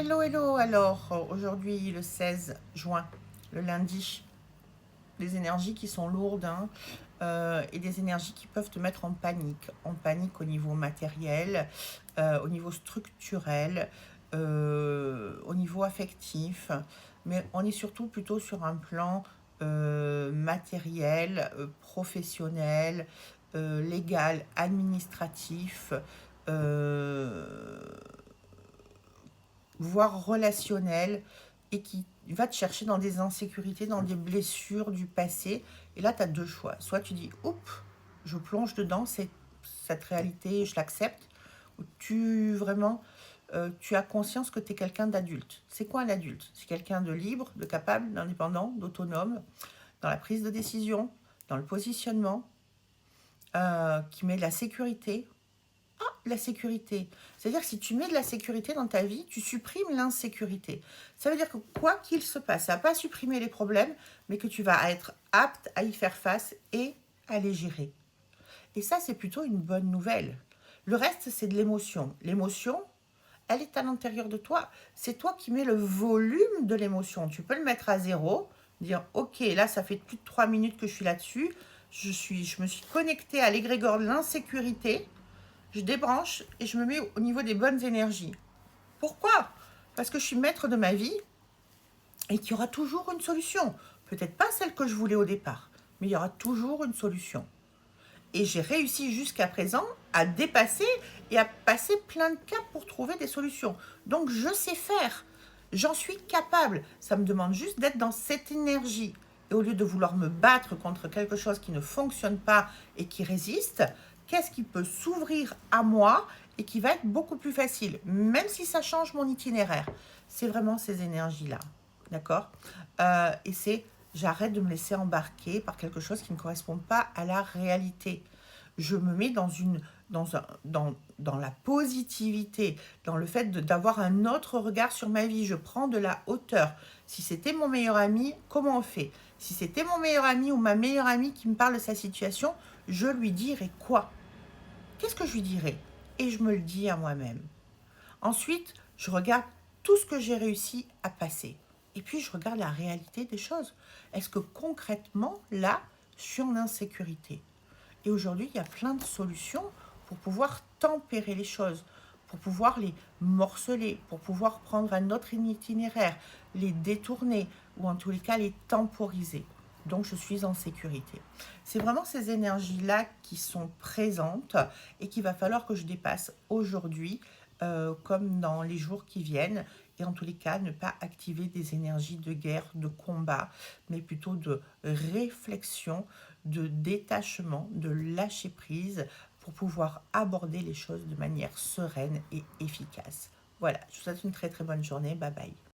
Hello, hello. Alors, aujourd'hui, le 16 juin, le lundi, des énergies qui sont lourdes, hein, et des énergies qui peuvent te mettre en panique au niveau matériel, au niveau structurel, au niveau affectif, mais on est surtout plutôt sur un plan matériel, professionnel, légal, administratif, euh, voire relationnel, et qui va te chercher dans des insécurités, dans des blessures du passé. Et là, tu as deux choix. Soit tu dis, oups, je plonge dedans, c'est cette réalité, je l'accepte. Ou tu vraiment, tu as conscience que tu es quelqu'un d'adulte. C'est quoi un adulte? C'est quelqu'un de libre, de capable, d'indépendant, d'autonome, dans la prise de décision, dans le positionnement, qui met de la sécurité. La sécurité. C'est-à-dire que si tu mets de la sécurité dans ta vie, tu supprimes l'insécurité. Ça veut dire que quoi qu'il se passe, ça va pas supprimer les problèmes, mais que tu vas être apte à y faire face et à les gérer. Et ça, c'est plutôt une bonne nouvelle. Le reste, c'est de l'émotion. L'émotion, elle est à l'intérieur de toi. C'est toi qui mets le volume de l'émotion. Tu peux le mettre à zéro, dire ok, là, ça fait plus de 3 minutes que je suis là-dessus. Je me suis connectée à l'égrégore de l'insécurité, je débranche et je me mets au niveau des bonnes énergies. Pourquoi? Parce que je suis maître de ma vie et qu'il y aura toujours une solution. Peut-être pas celle que je voulais au départ, mais il y aura toujours une solution. Et j'ai réussi jusqu'à présent à dépasser et à passer plein de caps pour trouver des solutions. Donc je sais faire. J'en suis capable. Ça me demande juste d'être dans cette énergie. Et au lieu de vouloir me battre contre quelque chose qui ne fonctionne pas et qui résiste, qu'est-ce qui peut s'ouvrir à moi et qui va être beaucoup plus facile, même si ça change mon itinéraire? C'est vraiment ces énergies-là. D'accord. Et c'est j'arrête de me laisser embarquer par quelque chose qui ne correspond pas à la réalité. Je me mets dans la positivité, dans le fait d'avoir un autre regard sur ma vie. Je prends de la hauteur. Si c'était mon meilleur ami, comment on fait? Si c'était mon meilleur ami ou ma meilleure amie qui me parle de sa situation, je lui dirais quoi? Qu'est-ce que je lui dirais? Et je me le dis à moi-même. Ensuite, je regarde tout ce que j'ai réussi à passer. Et puis, je regarde la réalité des choses. Est-ce que concrètement, là, je suis en insécurité? Et aujourd'hui, il y a plein de solutions pour pouvoir tempérer les choses, pour pouvoir les morceler, pour pouvoir prendre un autre itinéraire, les détourner ou en tous les cas les temporiser. Donc je suis en sécurité. C'est vraiment ces énergies-là qui sont présentes et qu'il va falloir que je dépasse aujourd'hui, comme dans les jours qui viennent. Et en tous les cas, ne pas activer des énergies de guerre, de combat, mais plutôt de réflexion, de détachement, de lâcher prise pour pouvoir aborder les choses de manière sereine et efficace. Voilà, je vous souhaite une très très bonne journée. Bye bye.